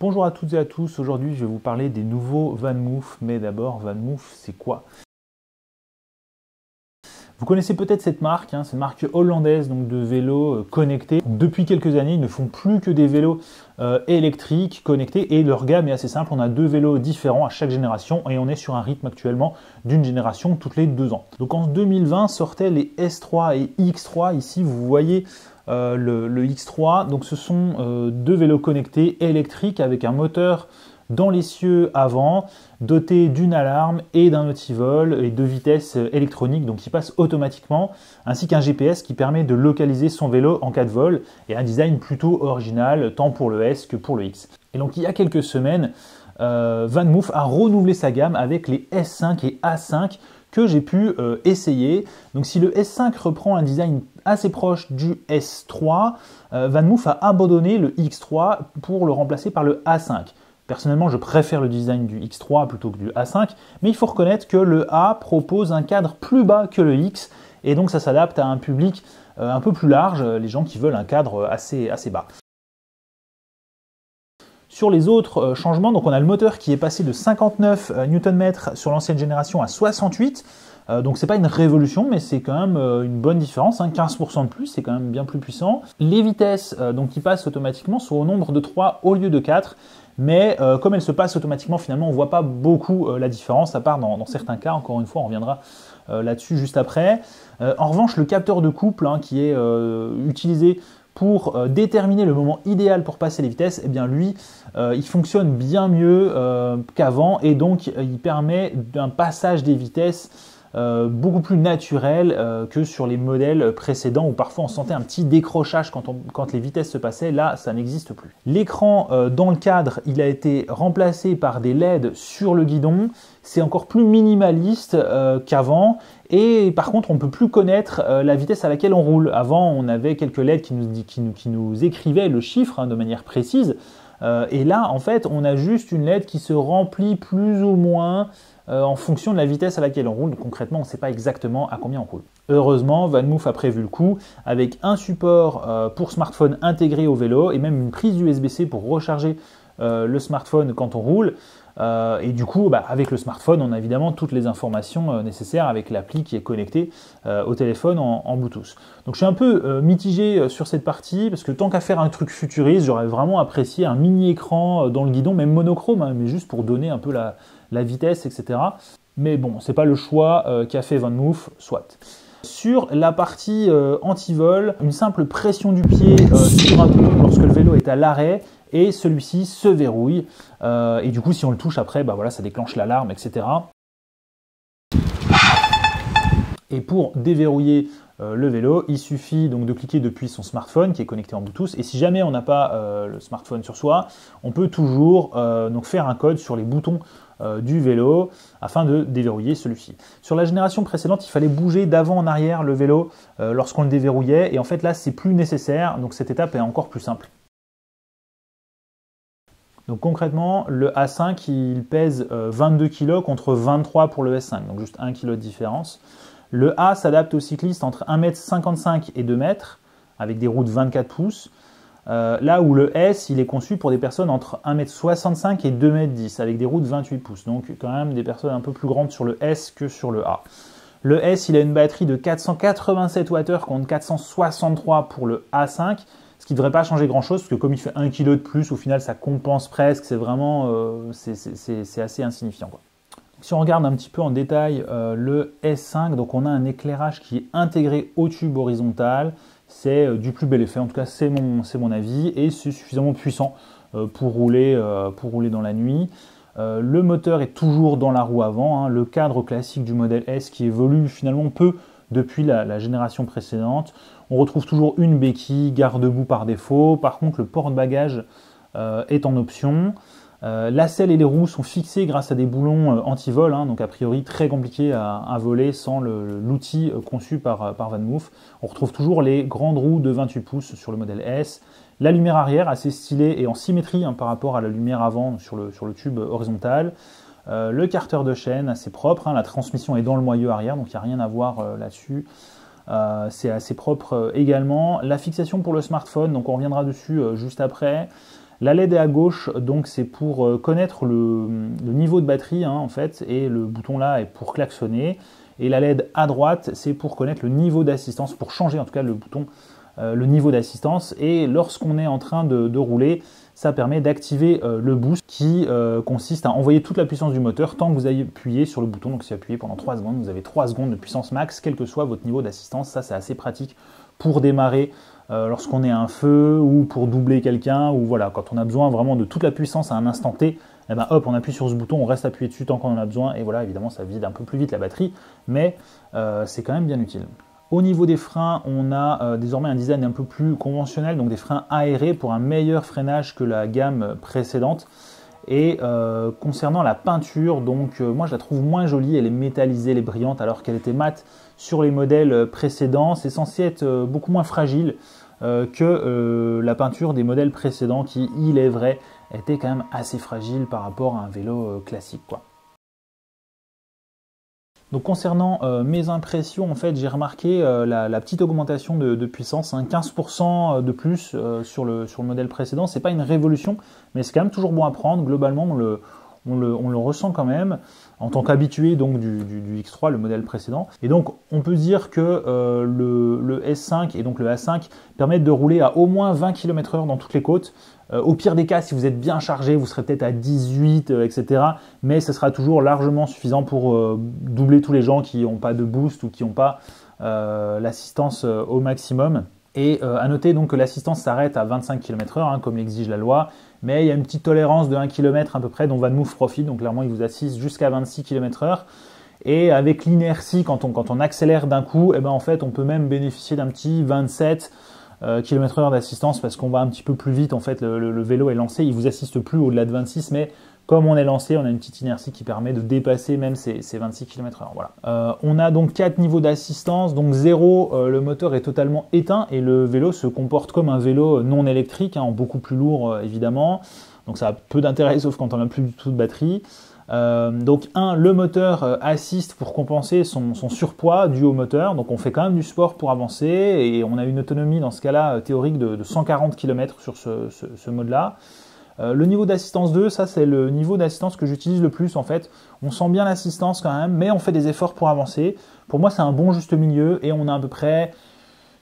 Bonjour à toutes et à tous, aujourd'hui je vais vous parler des nouveaux VanMoof, mais d'abord VanMoof c'est quoi? Vous connaissez peut-être cette marque, c'est une marque hollandaise donc de vélos connectés. Depuis quelques années ils ne font plus que des vélos électriques connectés et leur gamme est assez simple, on a deux vélos différents à chaque génération et on est sur un rythme actuellement d'une génération toutes les 2 ans. Donc en 2020 sortaient les S3 et X3, ici vous voyez le X3, donc ce sont deux vélos connectés électriques avec un moteur dans l'essieu avant, doté d'une alarme et d'un antivol et de vitesses électroniques donc qui passent automatiquement, ainsi qu'un GPS qui permet de localiser son vélo en cas de vol et un design plutôt original tant pour le S que pour le X. Et donc il y a quelques semaines, VanMoof a renouvelé sa gamme avec les S5 et A5 que j'ai pu essayer. Donc si le S5 reprend un design assez proche du S3, VanMoof a abandonné le X3 pour le remplacer par le A5. Personnellement, je préfère le design du X3 plutôt que du A5, mais il faut reconnaître que le A propose un cadre plus bas que le X, et donc ça s'adapte à un public un peu plus large, les gens qui veulent un cadre assez bas. Sur les autres changements, donc on a le moteur qui est passé de 59 Nm sur l'ancienne génération à 68. Donc c'est pas une révolution, mais c'est quand même une bonne différence, 15% de plus, c'est quand même bien plus puissant. Les vitesses donc qui passent automatiquement sont au nombre de 3 au lieu de 4, mais comme elles se passent automatiquement, finalement on voit pas beaucoup la différence, à part dans certains cas, encore une fois on reviendra là-dessus juste après. En revanche, le capteur de couple qui est utilisé pour déterminer le moment idéal pour passer les vitesses, eh bien lui, il fonctionne bien mieux qu'avant et donc il permet un passage des vitesses beaucoup plus naturel que sur les modèles précédents où parfois on sentait un petit décrochage quand les vitesses se passaient. Là, ça n'existe plus. L'écran dans le cadre, il a été remplacé par des LED sur le guidon. C'est encore plus minimaliste qu'avant. Et par contre, on ne peut plus connaître la vitesse à laquelle on roule. Avant, on avait quelques LED qui nous écrivaient le chiffre de manière précise. Et là, en fait, on a juste une LED qui se remplit plus ou moins en fonction de la vitesse à laquelle on roule. Donc, concrètement, on ne sait pas exactement à combien on roule. Heureusement, VanMoof a prévu le coup avec un support pour smartphone intégré au vélo et même une prise USB-C pour recharger le smartphone quand on roule. Et du coup, avec le smartphone, on a évidemment toutes les informations nécessaires avec l'appli qui est connectée au téléphone en Bluetooth. Donc je suis un peu mitigé sur cette partie parce que tant qu'à faire un truc futuriste, j'aurais vraiment apprécié un mini écran dans le guidon, même monochrome, mais juste pour donner un peu la vitesse, etc. Mais bon, c'est pas le choix qu'a fait VanMoof, soit. Sur la partie anti-vol, une simple pression du pied sur un bouton lorsque le vélo est à l'arrêt et celui-ci se verrouille. Et du coup, si on le touche après, voilà, ça déclenche l'alarme, etc. Et pour déverrouiller le vélo, il suffit donc de cliquer depuis son smartphone qui est connecté en Bluetooth. Et si jamais on n'a pas le smartphone sur soi, on peut toujours donc faire un code sur les boutons du vélo afin de déverrouiller celui-ci. Sur la génération précédente, il fallait bouger d'avant en arrière le vélo lorsqu'on le déverrouillait. Et en fait là, c'est plus nécessaire. Donc cette étape est encore plus simple. Donc concrètement, le A5, il pèse 22 kg contre 23 pour le S5, donc juste 1 kg de différence. Le A s'adapte aux cyclistes entre 1,55 m et 2 m, avec des roues de 24 pouces. Là où le S, il est conçu pour des personnes entre 1,65 m et 2,10 m, avec des roues de 28 pouces. Donc quand même des personnes un peu plus grandes sur le S que sur le A. Le S, il a une batterie de 487 Wh contre 463 pour le A5. Ce qui ne devrait pas changer grand chose parce que comme il fait 1 kg de plus, au final ça compense presque, c'est vraiment c'est assez insignifiant, quoi. Si on regarde un petit peu en détail le S5, donc on a un éclairage qui est intégré au tube horizontal, c'est du plus bel effet, en tout cas c'est mon avis, et c'est suffisamment puissant pour rouler dans la nuit. Le moteur est toujours dans la roue avant, le cadre classique du modèle S qui évolue finalement peu depuis la génération précédente. On retrouve toujours une béquille, garde-boue par défaut. Par contre, le porte-bagages est en option. La selle et les roues sont fixées grâce à des boulons anti-vol, donc a priori très compliqué à voler sans l'outil conçu par VanMoof. On retrouve toujours les grandes roues de 28 pouces sur le modèle S. La lumière arrière assez stylée et en symétrie par rapport à la lumière avant sur le tube horizontal. Le carter de chaîne assez propre, la transmission est dans le moyeu arrière, donc il n'y a rien à voir là-dessus. C'est assez propre également. La fixation pour le smartphone, donc on reviendra dessus juste après. La LED est à gauche, donc c'est pour connaître le niveau de batterie hein, en fait, et le bouton là est pour klaxonner. Et la LED à droite, c'est pour connaître le niveau d'assistance, pour changer en tout cas le bouton, le niveau d'assistance. Et lorsqu'on est en train de rouler, ça permet d'activer le boost qui consiste à envoyer toute la puissance du moteur tant que vous appuyez sur le bouton. Donc si vous appuyez pendant 3 secondes, vous avez 3 secondes de puissance max, quel que soit votre niveau d'assistance. Ça, c'est assez pratique pour démarrer lorsqu'on est à un feu ou pour doubler quelqu'un, ou voilà, quand on a besoin vraiment de toute la puissance à un instant T, eh ben hop, on appuie sur ce bouton, on reste appuyé dessus tant qu'on en a besoin, et voilà, évidemment, ça vide un peu plus vite la batterie, mais c'est quand même bien utile. Au niveau des freins, on a désormais un design un peu plus conventionnel, donc des freins aérés pour un meilleur freinage que la gamme précédente. Et concernant la peinture, donc moi je la trouve moins jolie, elle est métallisée, elle est brillante, alors qu'elle était mate sur les modèles précédents. C'est censé être beaucoup moins fragile que la peinture des modèles précédents qui, il est vrai, était quand même assez fragile par rapport à un vélo classique, quoi. Donc concernant mes impressions, en fait, j'ai remarqué la petite augmentation de puissance, hein, 15% de plus sur le modèle précédent. C'est pas une révolution, mais c'est quand même toujours bon à prendre. Globalement, on le ressent quand même en tant qu'habitué donc du X3, le modèle précédent. Et donc on peut dire que le S5 et donc le A5 permettent de rouler à au moins 20 km/h dans toutes les côtes. Au pire des cas, si vous êtes bien chargé, vous serez peut-être à 18, etc. Mais ce sera toujours largement suffisant pour doubler tous les gens qui n'ont pas de boost ou qui n'ont pas l'assistance au maximum. Et à noter donc que l'assistance s'arrête à 25 km/h, hein, comme l'exige la loi, mais il y a une petite tolérance de 1 km à peu près dont VanMoof profite, donc clairement il vous assiste jusqu'à 26 km/h. Et avec l'inertie, quand on accélère d'un coup, eh ben, en fait on peut même bénéficier d'un petit 27 km/h d'assistance parce qu'on va un petit peu plus vite, en fait le vélo est lancé, il vous assiste plus au-delà de 26, mais comme on est lancé, on a une petite inertie qui permet de dépasser même ces 26 km/h. Voilà. On a donc 4 niveaux d'assistance. Donc 0, le moteur est totalement éteint et le vélo se comporte comme un vélo non électrique, hein, beaucoup plus lourd évidemment. Donc ça a peu d'intérêt sauf quand on n'a plus du tout de batterie. Donc le moteur assiste pour compenser son surpoids dû au moteur. Donc on fait quand même du sport pour avancer et on a une autonomie dans ce cas-là théorique de 140 km sur ce mode-là. Le niveau d'assistance 2, ça c'est le niveau d'assistance que j'utilise le plus en fait. On sent bien l'assistance quand même, mais on fait des efforts pour avancer. Pour moi c'est un bon juste milieu et on a à peu près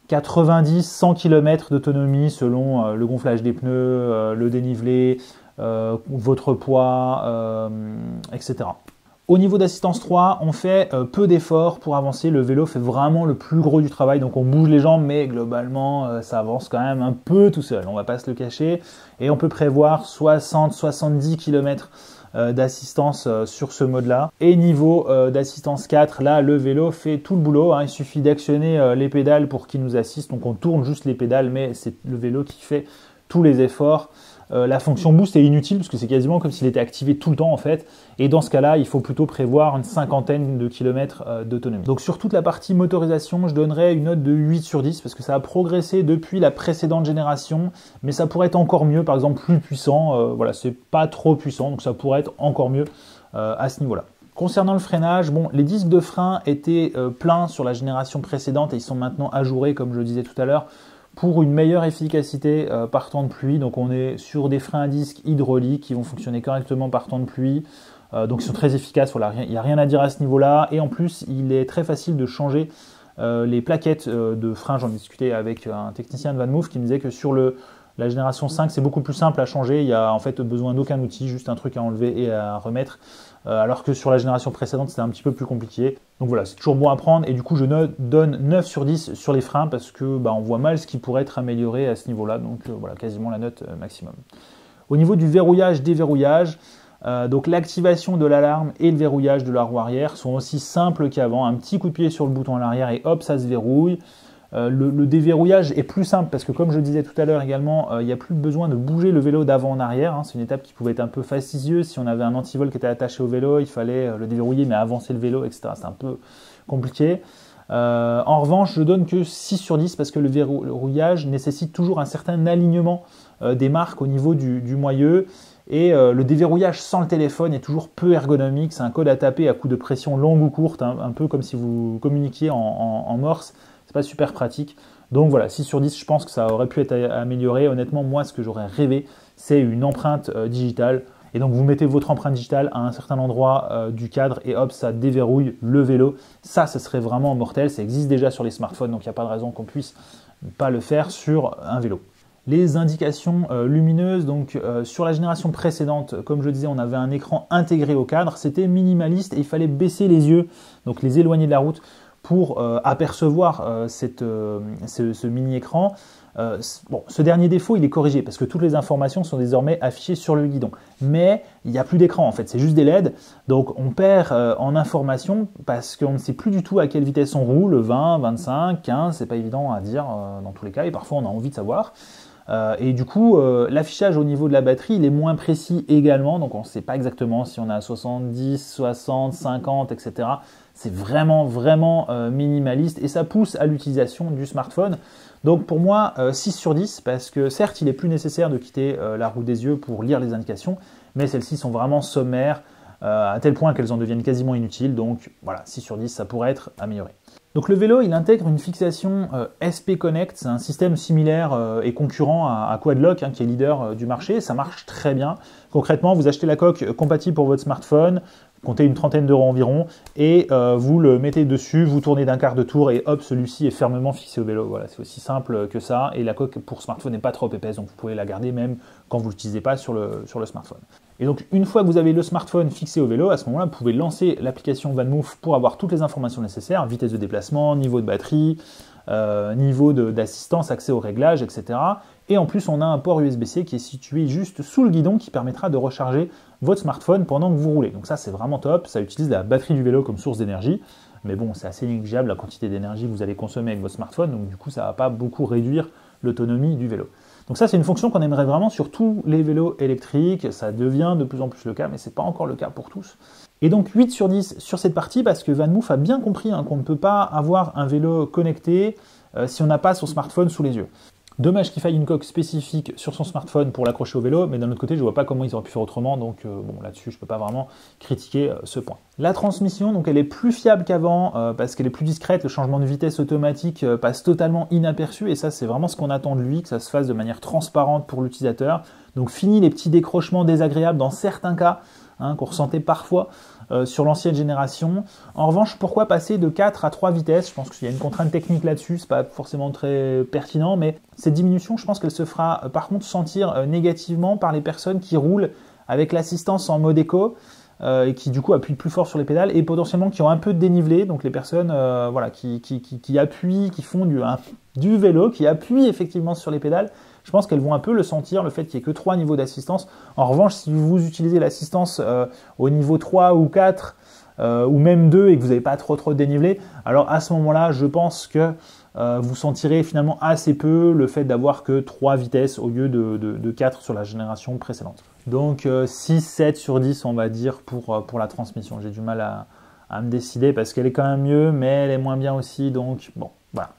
90-100 km d'autonomie selon le gonflage des pneus, le dénivelé, votre poids, etc. Au niveau d'assistance 3, on fait peu d'efforts pour avancer. Le vélo fait vraiment le plus gros du travail. Donc on bouge les jambes, mais globalement, ça avance quand même un peu tout seul. On ne va pas se le cacher. Et on peut prévoir 60-70 km d'assistance sur ce mode-là. Et niveau d'assistance 4, là, le vélo fait tout le boulot, hein. Il suffit d'actionner les pédales pour qu'il nous assiste. Donc on tourne juste les pédales, mais c'est le vélo qui fait tous les efforts. La fonction boost est inutile parce que c'est quasiment comme s'il était activé tout le temps en fait. Et dans ce cas-là, il faut plutôt prévoir une cinquantaine de kilomètres d'autonomie. Donc sur toute la partie motorisation, je donnerais une note de 8 sur 10 parce que ça a progressé depuis la précédente génération, mais ça pourrait être encore mieux, par exemple plus puissant. Voilà, c'est pas trop puissant, donc ça pourrait être encore mieux à ce niveau-là. Concernant le freinage, bon, les disques de frein étaient pleins sur la génération précédente et ils sont maintenant ajourés, comme je le disais tout à l'heure, pour une meilleure efficacité par temps de pluie. Donc on est sur des freins à disque hydrauliques qui vont fonctionner correctement par temps de pluie. Donc ils sont très efficaces, voilà, il n'y a rien à dire à ce niveau-là. Et en plus, il est très facile de changer les plaquettes de frein. J'en ai discuté avec un technicien de VanMoof qui me disait que sur la génération 5, c'est beaucoup plus simple à changer. Il n'y a en fait besoin d'aucun outil, juste un truc à enlever et à remettre. Alors que sur la génération précédente, c'était un petit peu plus compliqué. Donc voilà, c'est toujours bon à prendre. Et du coup, je donne 9 sur 10 sur les freins parce que on voit mal ce qui pourrait être amélioré à ce niveau-là. Donc voilà, quasiment la note maximum. Au niveau du verrouillage, déverrouillage, donc l'activation de l'alarme et le verrouillage de la roue arrière sont aussi simples qu'avant. Un petit coup de pied sur le bouton à l'arrière et hop, ça se verrouille. Le déverrouillage est plus simple parce que comme je le disais tout à l'heure également, il n'y a plus besoin de bouger le vélo d'avant en arrière, hein. C'est une étape qui pouvait être un peu fastidieuse. Si on avait un antivol qui était attaché au vélo, il fallait le déverrouiller mais avancer le vélo, etc. C'est un peu compliqué. En revanche, je donne que 6 sur 10 parce que le verrouillage nécessite toujours un certain alignement des marques au niveau du moyeu. Et le déverrouillage sans le téléphone est toujours peu ergonomique. C'est un code à taper à coup de pression longue ou courte, hein, un peu comme si vous communiquiez en morse. C'est pas super pratique. Donc voilà, 6 sur 10, je pense que ça aurait pu être amélioré. Honnêtement, moi, ce que j'aurais rêvé, c'est une empreinte digitale. Et donc vous mettez votre empreinte digitale à un certain endroit du cadre et hop, ça déverrouille le vélo. Ça, ce serait vraiment mortel. Ça existe déjà sur les smartphones, donc il n'y a pas de raison qu'on puisse pas le faire sur un vélo. Les indications lumineuses, donc sur la génération précédente, comme je disais, on avait un écran intégré au cadre, c'était minimaliste et il fallait baisser les yeux, donc les éloigner de la route pour apercevoir ce mini-écran. Bon, ce dernier défaut, il est corrigé parce que toutes les informations sont désormais affichées sur le guidon. Mais il n'y a plus d'écran en fait, c'est juste des LED. Donc on perd en information parce qu'on ne sait plus du tout à quelle vitesse on roule, 20, 25, 15, c'est pas évident à dire dans tous les cas et parfois on a envie de savoir. Et du coup, l'affichage au niveau de la batterie, il est moins précis également, donc on ne sait pas exactement si on a 70, 60, 50, etc. C'est vraiment minimaliste et ça pousse à l'utilisation du smartphone. Donc pour moi, 6 sur 10, parce que certes, il est plus nécessaire de quitter la roue des yeux pour lire les indications, mais celles-ci sont vraiment sommaires, à tel point qu'elles en deviennent quasiment inutiles. Donc voilà, 6 sur 10, ça pourrait être amélioré. Donc le vélo, il intègre une fixation SP Connect, c'est un système similaire et concurrent à Quadlock, qui est leader du marché. Ça marche très bien. Concrètement, vous achetez la coque compatible pour votre smartphone, comptez une trentaine d'euros environ, et vous le mettez dessus, vous tournez d'un quart de tour et hop, celui-ci est fermement fixé au vélo. Voilà, c'est aussi simple que ça. Et la coque pour smartphone n'est pas trop épaisse, donc vous pouvez la garder même quand vous ne l'utilisez pas sur le smartphone. Et donc, une fois que vous avez le smartphone fixé au vélo, à ce moment-là, vous pouvez lancer l'application VanMoof pour avoir toutes les informations nécessaires, vitesse de déplacement, niveau de batterie, niveau d'assistance, accès aux réglages, etc. Et en plus, on a un port USB-C qui est situé juste sous le guidon qui permettra de recharger votre smartphone pendant que vous roulez. Donc ça, c'est vraiment top. Ça utilise la batterie du vélo comme source d'énergie. Mais bon, c'est assez négligeable la quantité d'énergie que vous allez consommer avec votre smartphone. Donc du coup, ça ne va pas beaucoup réduire l'autonomie du vélo. Donc ça, c'est une fonction qu'on aimerait vraiment sur tous les vélos électriques. Ça devient de plus en plus le cas, mais ce n'est pas encore le cas pour tous. Et donc 8 sur 10 sur cette partie parce que VanMoof a bien compris qu'on ne peut pas avoir un vélo connecté si on n'a pas son smartphone sous les yeux. Dommage qu'il faille une coque spécifique sur son smartphone pour l'accrocher au vélo, mais d'un autre côté, je ne vois pas comment ils auraient pu faire autrement, donc bon, là-dessus, je ne peux pas vraiment critiquer ce point. La transmission, donc elle est plus fiable qu'avant parce qu'elle est plus discrète, le changement de vitesse automatique passe totalement inaperçu, et ça, c'est vraiment ce qu'on attend de lui, que ça se fasse de manière transparente pour l'utilisateur. Donc fini les petits décrochements désagréables dans certains cas, qu'on ressentait parfois sur l'ancienne génération. En revanche, pourquoi passer de 4 à 3 vitesses? Je pense qu'il y a une contrainte technique là-dessus, c'est pas forcément très pertinent, mais cette diminution, je pense qu'elle se fera par contre sentir négativement par les personnes qui roulent avec l'assistance en mode éco et qui du coup appuient plus fort sur les pédales et potentiellement qui ont un peu de dénivelé, donc les personnes voilà, qui appuient, qui font du vélo, qui appuient effectivement sur les pédales. Je pense qu'elles vont un peu le sentir, le fait qu'il n'y ait que 3 niveaux d'assistance. En revanche, si vous utilisez l'assistance au niveau 3 ou 4, ou même 2 et que vous n'avez pas trop de dénivelé, alors à ce moment-là, je pense que vous sentirez finalement assez peu le fait d'avoir que 3 vitesses au lieu de 4 sur la génération précédente. Donc 6, 7 sur 10, on va dire, pour la transmission. J'ai du mal à me décider parce qu'elle est quand même mieux, mais elle est moins bien aussi, donc bon, voilà.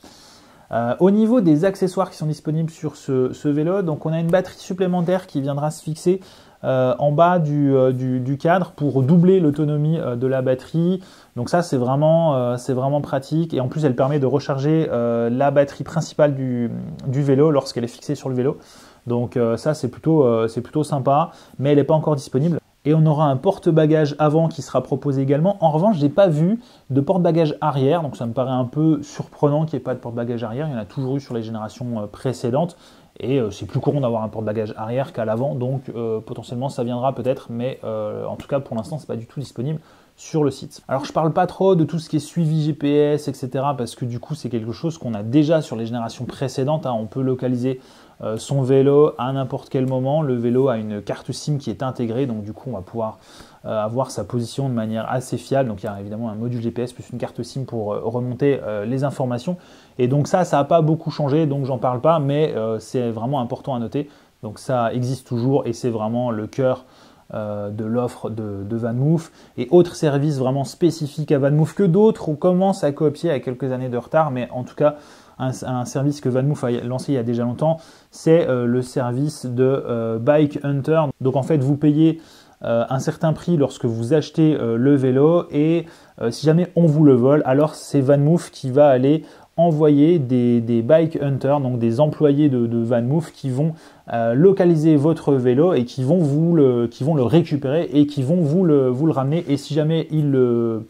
Au niveau des accessoires qui sont disponibles sur ce vélo, donc on a une batterie supplémentaire qui viendra se fixer en bas du cadre pour doubler l'autonomie de la batterie. Donc ça, c'est vraiment pratique et en plus elle permet de recharger la batterie principale du vélo lorsqu'elle est fixée sur le vélo. Donc ça, c'est plutôt sympa, mais elle n'est pas encore disponible. Et on aura un porte-bagages avant qui sera proposé également. En revanche, je n'ai pas vu de porte-bagages arrière, donc ça me paraît un peu surprenant qu'il n'y ait pas de porte-bagages arrière. Il y en a toujours eu sur les générations précédentes. Et c'est plus courant d'avoir un porte-bagages arrière qu'à l'avant, donc potentiellement ça viendra peut-être, mais en tout cas pour l'instant c'est pas du tout disponible sur le site. Alors je parle pas trop de tout ce qui est suivi GPS, etc. parce que du coup c'est quelque chose qu'on a déjà sur les générations précédentes. On peut localiser son vélo à n'importe quel moment. Le vélo a une carte SIM qui est intégrée, donc du coup on va pouvoir avoir sa position de manière assez fiable. Donc il y a évidemment un module GPS plus une carte SIM pour remonter les informations. Et donc ça n'a pas beaucoup changé, donc j'en parle pas, mais c'est vraiment important à noter. Donc ça existe toujours et c'est vraiment le cœur de l'offre de VanMoof et autres services vraiment spécifiques à VanMoof que d'autres commencent à copier à quelques années de retard, mais en tout cas un service que VanMoof a lancé il y a déjà longtemps, c'est le service de Bike Hunter. Donc en fait vous payez un certain prix lorsque vous achetez le vélo et si jamais on vous le vole, alors c'est VanMoof qui va aller envoyer des bike hunters, donc des employés de VanMoof qui vont localiser votre vélo et qui vont le récupérer et qui vont vous le ramener. Et si jamais ils ne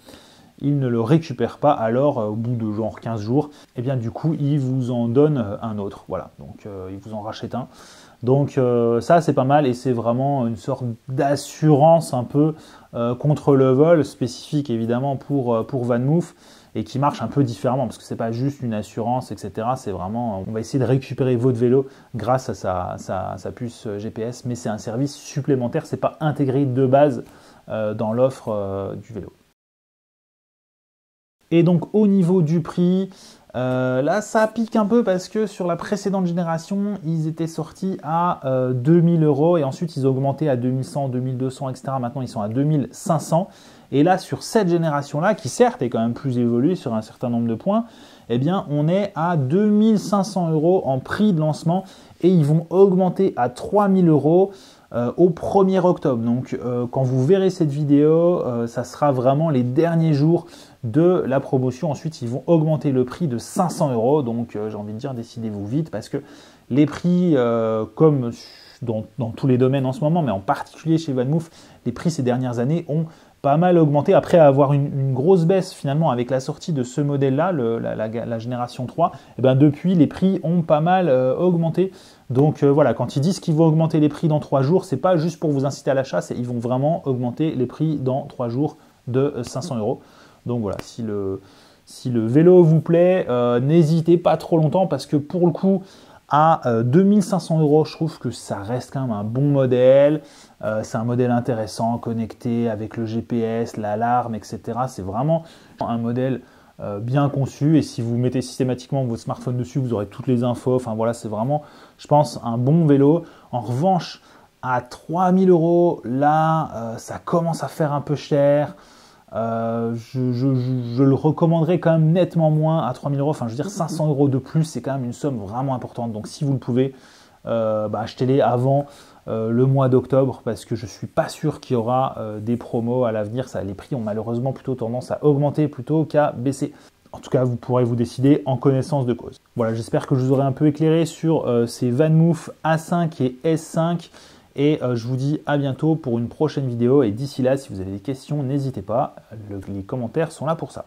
le récupèrent pas, alors au bout de genre 15 jours, et bien du coup ils vous en donnent un autre. Voilà, donc ils vous en rachètent un. Donc ça c'est pas mal et c'est vraiment une sorte d'assurance un peu contre le vol, spécifique évidemment pour VanMoof et qui marche un peu différemment parce que c'est pas juste une assurance, etc. C'est vraiment, on va essayer de récupérer votre vélo grâce à sa puce GPS, mais c'est un service supplémentaire, c'est pas intégré de base dans l'offre du vélo. Et donc au niveau du prix, là ça pique un peu parce que sur la précédente génération, ils étaient sortis à 2000 € et ensuite ils ont augmenté à 2100, 2200, etc. Maintenant ils sont à 2500. Et là sur cette génération-là, qui certes est quand même plus évoluée sur un certain nombre de points, eh bien on est à 2500 € en prix de lancement et ils vont augmenter à 3000 € au 1er octobre. Donc quand vous verrez cette vidéo, ça sera vraiment les derniers jours de la promotion. Ensuite, ils vont augmenter le prix de 500 €. Donc j'ai envie de dire, décidez-vous vite parce que les prix, comme dans tous les domaines en ce moment, mais en particulier chez VanMoof, les prix ces dernières années ont pas mal augmenté après avoir une grosse baisse finalement avec la sortie de ce modèle-là, la génération 3. Et ben depuis, les prix ont pas mal augmenté. Donc voilà, quand ils disent qu'ils vont augmenter les prix dans 3 jours, c'est pas juste pour vous inciter à l'achat, ils vont vraiment augmenter les prix dans 3 jours de 500 €. Donc voilà, si le vélo vous plaît, n'hésitez pas trop longtemps parce que pour le coup, à 2500 €, je trouve que ça reste quand même un bon modèle. C'est un modèle intéressant, connecté avec le GPS, l'alarme, etc. C'est vraiment un modèle bien conçu et si vous mettez systématiquement votre smartphone dessus, vous aurez toutes les infos. Enfin voilà, c'est vraiment, je pense, un bon vélo. En revanche, à 3000 €, là, ça commence à faire un peu cher. Je le recommanderais quand même nettement moins à 3000 €. Enfin, je veux dire, 500 € de plus, c'est quand même une somme vraiment importante. Donc, si vous le pouvez, achetez-les avant le mois d'octobre parce que je ne suis pas sûr qu'il y aura des promos à l'avenir. Les prix ont malheureusement plutôt tendance à augmenter plutôt qu'à baisser. En tout cas, vous pourrez vous décider en connaissance de cause. Voilà, j'espère que je vous aurai un peu éclairé sur ces VanMoof A5 et S5. Et je vous dis à bientôt pour une prochaine vidéo. Et d'ici là, si vous avez des questions, n'hésitez pas. Les commentaires sont là pour ça.